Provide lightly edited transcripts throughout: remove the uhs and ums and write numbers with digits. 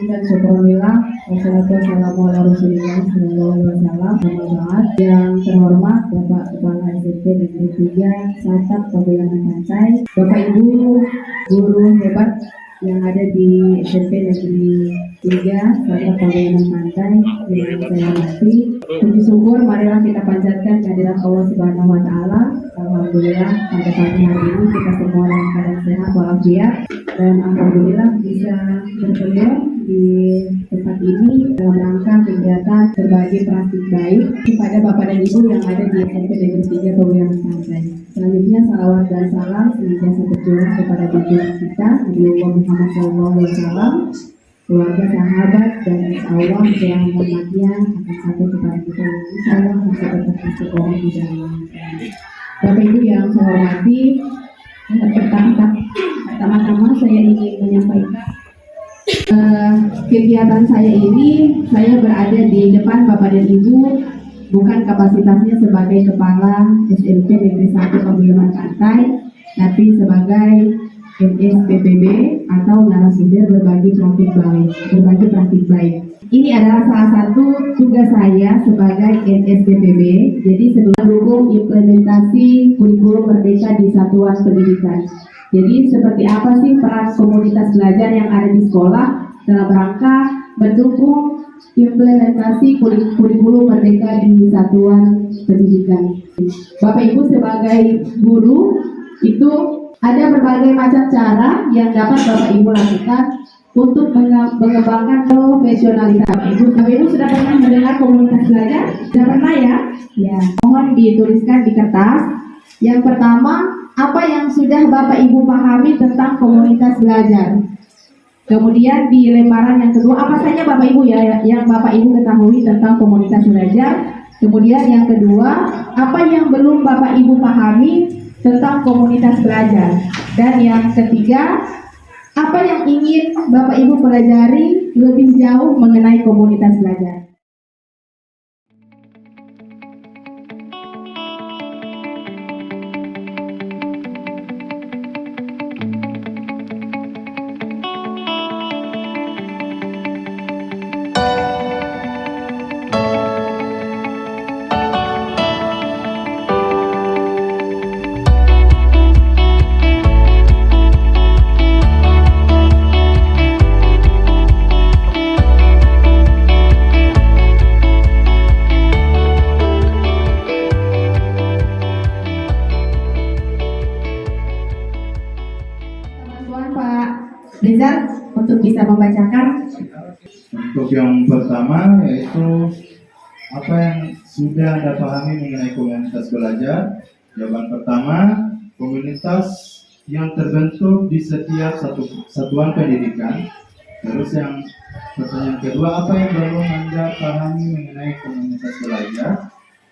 dan syukurillah wassalatu wassalamu ala rasulillah sallallahu alaihi wasallam. Yang terhormat Bapak Kepala SMP Negeri 3 Satak Pabelangan Pantai, Bapak Ibu guru hebat yang ada di SMP Negeri 3 Satak Pabelangan Pantai yang saya hormati, puji syukur marilah kita panjatkan kehadirat Allah Subhanahu wa taala. Alhamdulillah pada pagi hari ini kita semua dalam keadaan sehat walafiat dan alhamdulillah bisa bertemu di tempat ini dalam rangka kegiatan berbagi praktik baik kepada Bapak dan Ibu yang ada di SMP Negeri 3 Pabelangan Pantai. Selanjutnya salawat dan salam senantiasa tercurah kepada junjungan kita Nabi Muhammad SAW, keluarga, sahabat, dan Allah yang hormatnya akan sampai kepada kita insyaallah masih tetap istiqomah di dalam. Bapak Ibu yang saya hormati, pertama-tama saya ingin menyampaikan kegiatan saya ini, saya berada di depan Bapak dan Ibu bukan kapasitasnya sebagai Kepala SMP Negeri 1 Pabelangan Pantai, tapi sebagai NSPPB atau narasumber berbagi praktik baik. Ini adalah salah satu tugas saya sebagai NSPPB. Jadi sebelum mendukung implementasi kurikulum merdeka di satuan pendidikan. Jadi seperti apa sih peran komunitas belajar yang ada di sekolah dalam rangka mendukung implementasi kurikulum merdeka di satuan pendidikan. Bapak Ibu sebagai guru itu ada berbagai macam cara yang dapat Bapak Ibu lakukan untuk mengembangkan profesionalitas. Bapak Ibu sudah pernah mendengar komunitas belajar? Sudah pernah ya? Ya, mohon dituliskan di kertas. Yang pertama, apa yang sudah Bapak Ibu pahami tentang komunitas belajar? Kemudian di lembaran yang kedua, apa saja Bapak Ibu ya yang Bapak Ibu ketahui tentang komunitas belajar? Kemudian yang kedua, apa yang belum Bapak Ibu pahami tentang komunitas belajar? Dan yang ketiga, apa yang ingin Bapak Ibu pelajari lebih jauh mengenai komunitas belajar? Rizal untuk bisa membacakan. Untuk yang pertama yaitu apa yang sudah Anda pahami mengenai komunitas belajar? Jawaban pertama, komunitas yang terbentuk di setiap satuan pendidikan. Terus yang pertanyaan kedua, apa yang belum Anda pahami mengenai komunitas belajar?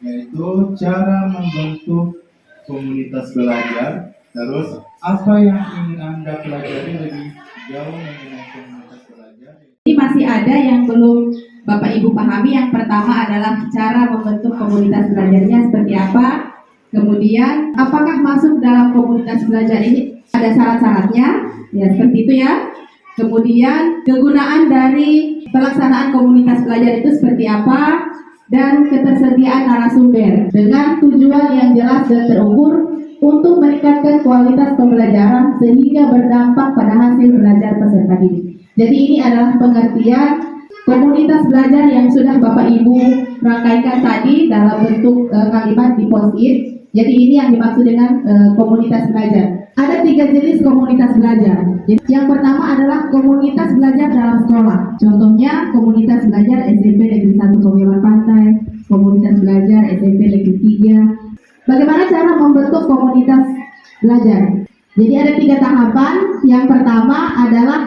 Yaitu cara membentuk komunitas belajar. Terus apa yang ingin Anda pelajari lebih jauh mengenai komunitas belajar? Ini masih ada yang belum Bapak Ibu pahami. Yang pertama adalah cara membentuk komunitas belajarnya seperti apa. Kemudian apakah masuk dalam komunitas belajar ini ada syarat-syaratnya? Ya seperti itu ya. Kemudian kegunaan dari pelaksanaan komunitas belajar itu seperti apa? Dan ketersediaan narasumber dengan tujuan yang jelas dan terukur untuk meningkatkan kualitas pembelajaran sehingga berdampak pada hasil belajar peserta didik. Jadi ini adalah pengertian komunitas belajar yang sudah Bapak Ibu rangkaikan tadi dalam bentuk kalimat di post-it. Jadi ini yang dimaksud dengan komunitas belajar. Ada 3 jenis komunitas belajar. Jadi, yang pertama adalah komunitas belajar dalam sekolah. Contohnya komunitas belajar SMP Negeri 1 Pabelangan Pantai, komunitas belajar SMP Negeri 3. Bagaimana cara membentuk komunitas belajar? Jadi ada 3 tahapan. Yang pertama adalah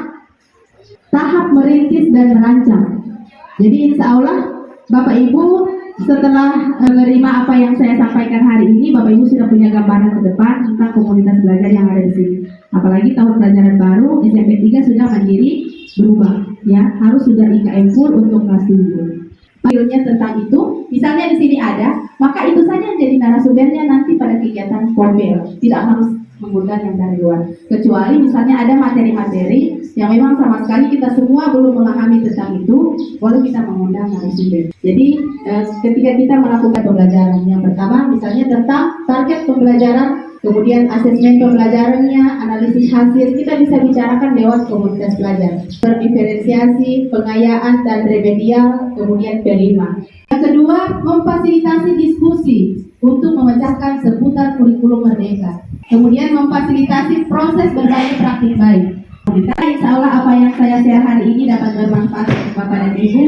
tahap merintis dan merancang. Jadi insya Allah Bapak Ibu setelah menerima apa yang saya sampaikan hari ini, Bapak Ibu sudah punya gambaran ke depan tentang komunitas belajar yang ada di sini. Apalagi tahun pelajaran baru SMP 3 sudah mandiri berubah, ya harus sudah IKM full untuk kelas 7. Filenya tentang itu, misalnya di sini ada, maka itu saja jadi narasumbernya nanti pada kegiatan Korbel. Tidak harus mengundang yang dari luar. Kecuali misalnya ada materi-materi yang memang sama sekali kita semua belum memahami tentang itu, boleh kita mengundang narasumber. Jadi ketika kita melakukan pembelajaran, yang pertama misalnya tentang target pembelajaran, kemudian asesmen pembelajarannya, analisis hasil, kita bisa bicarakan lewat komunitas belajar. Diferensiasi, pengayaan dan remedial, kemudian kelima. Yang kedua, memfasilitasi diskusi untuk memecahkan seputar kurikulum merdeka. Kemudian memfasilitasi proses berbagi praktik baik. Insya Allah apa yang saya share hari ini dapat bermanfaat untuk Bapak dan Ibu.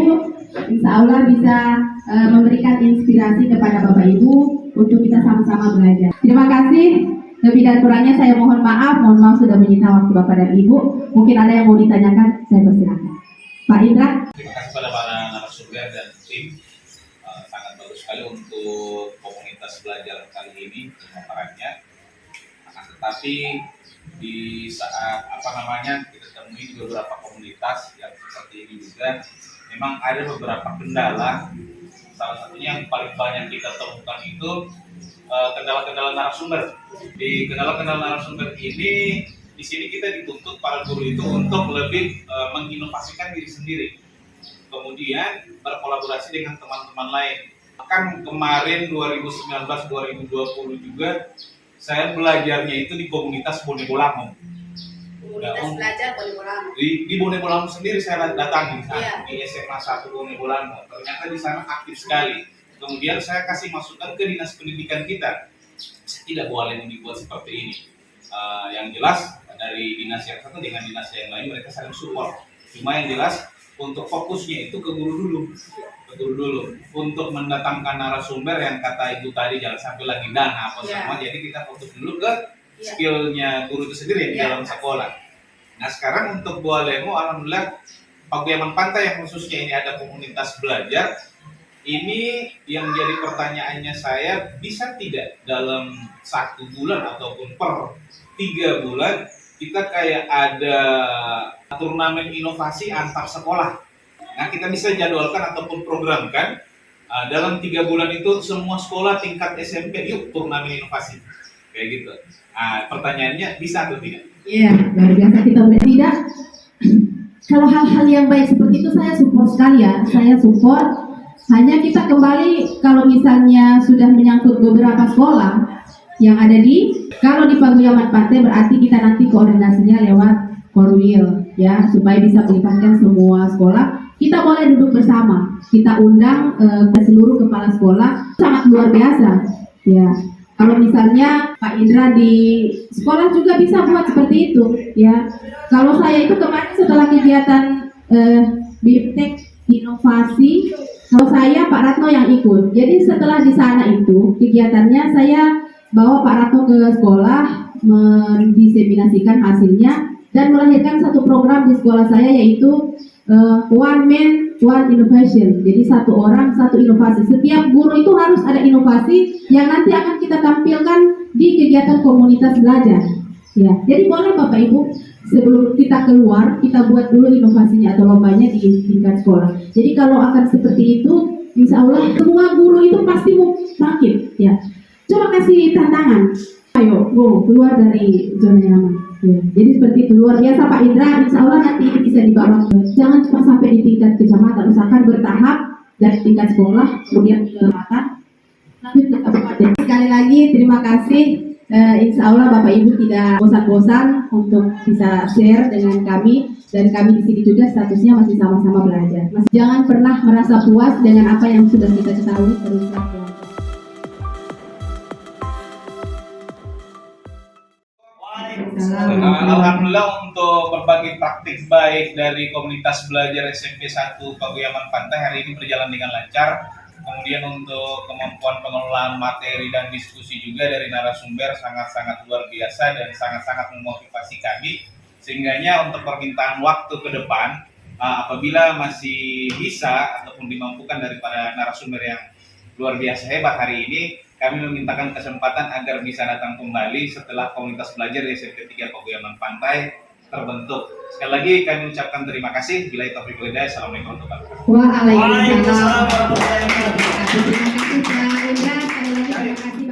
Insya Allah bisa memberikan inspirasi kepada Bapak Ibu untuk kita sama-sama belajar. Terima kasih. Lebih dan kurangnya saya mohon maaf sudah menyita waktu Bapak dan Ibu. Mungkin ada yang mau ditanyakan, saya persilakan. Pak Indra. Terima kasih pada para narasumber dan tim. Sangat bagus sekali untuk komunitas belajar kali ini pemaparannya. Tetapi di saat kita temui di beberapa komunitas yang seperti ini juga, memang ada beberapa kendala. Salah satunya yang paling banyak kita temukan itu kendala-kendala narasumber. Di kendala-kendala narasumber ini, di sini kita dituntut para guru itu untuk lebih menginovasikan diri sendiri, kemudian berkolaborasi dengan teman-teman lain. Bahkan kemarin 2019-2020 juga saya belajarnya itu di komunitas Bone Bolango. Komunitas belajar Bone Bolango. Di Bone Bolango sendiri saya datangi Iya. di SMA 1 Bone Bolango. Ternyata di sana aktif sekali. Kemudian saya kasih masukan ke dinas pendidikan kita, tidak boleh dibuat seperti ini. Yang jelas dari dinas yang satu dengan dinas yang lain mereka saling support. Cuma yang jelas untuk fokusnya itu ke guru dulu, untuk mendatangkan narasumber yang kata ibu tadi jangan sampai lagi dana apa semua. Jadi kita fokus dulu ke skillnya guru itu sendiri di dalam sekolah. Nah sekarang untuk Buah Lemo, alhamdulillah Paguyaman Pantai yang khususnya ini ada komunitas belajar. Ini yang jadi pertanyaannya saya, bisa tidak dalam 1 bulan ataupun per 3 bulan kita kayak ada turnamen inovasi antar sekolah. Nah kita bisa jadwalkan ataupun programkan dalam 3 bulan itu semua sekolah tingkat SMP yuk turnamen inovasi kayak gitu. Nah, pertanyaannya bisa atau tidak? Iya, luar biasa kita tidak. Kalau hal-hal yang baik seperti itu saya support sekali ya, saya support. Hanya kita kembali kalau misalnya sudah menyangkut beberapa sekolah yang ada kalau di Paguyaman Pantai berarti kita nanti koordinasinya lewat Korwil ya, supaya bisa melibatkan semua sekolah. Kita boleh duduk bersama, kita undang seluruh kepala sekolah, sangat luar biasa ya. Kalau misalnya Pak Indra di sekolah juga bisa buat seperti itu ya. Kalau saya itu kemarin setelah kegiatan BIPTEK inovasi, kalau saya Pak Ratno yang ikut. Jadi setelah di sana itu kegiatannya saya bawa Pak Ratno ke sekolah, mendiseminasikan hasilnya dan melahirkan satu program di sekolah saya yaitu One Man One Innovation. Jadi 1 orang 1 inovasi. Setiap guru itu harus ada inovasi yang nanti akan kita tampilkan di kegiatan komunitas belajar. Ya, jadi boleh Bapak Ibu sebelum kita keluar, kita buat dulu inovasinya atau lombanya di tingkat sekolah. Jadi kalau akan seperti itu, insya Allah semua guru itu pasti mau bangkit. Ya, coba kasih tantangan. Ayo, go keluar dari zona nyaman. Ya, jadi seperti itu luar biasa Pak Indra. Insya Allah nanti ini bisa dibawa. Jangan cuma sampai di tingkat kecamatan, usahakan bertahap dari tingkat sekolah, kemudian ke kecamatan, lanjut ke kabupaten. Sekali lagi terima kasih. Insya Allah Bapak Ibu tidak bosan-bosan untuk bisa share dengan kami, dan kami di sini juga statusnya masih sama-sama belajar. Jangan pernah merasa puas dengan apa yang sudah kita ketahui, terus belajar. Alhamdulillah untuk berbagai praktik baik dari komunitas belajar SMP 1 Paguyaman Pantai hari ini berjalan dengan lancar. Kemudian untuk kemampuan pengelolaan materi dan diskusi juga dari narasumber sangat-sangat luar biasa dan sangat-sangat memotivasi kami. Sehingganya untuk permintaan waktu ke depan, apabila masih bisa ataupun dimampukan daripada narasumber yang luar biasa hebat hari ini, kami memintakan kesempatan agar bisa datang kembali setelah komunitas belajar di SMP 3 Paguyaman Pantai terbentuk. Sekali lagi kami ucapkan terima kasih. Billahi taufiq wal hidayah. Assalamualaikum warahmatullahi wabarakatuh. Waalaikumsalam warahmatullahi wabarakatuh. Terima kasih Pak Indra. Sekali lagi terima kasih.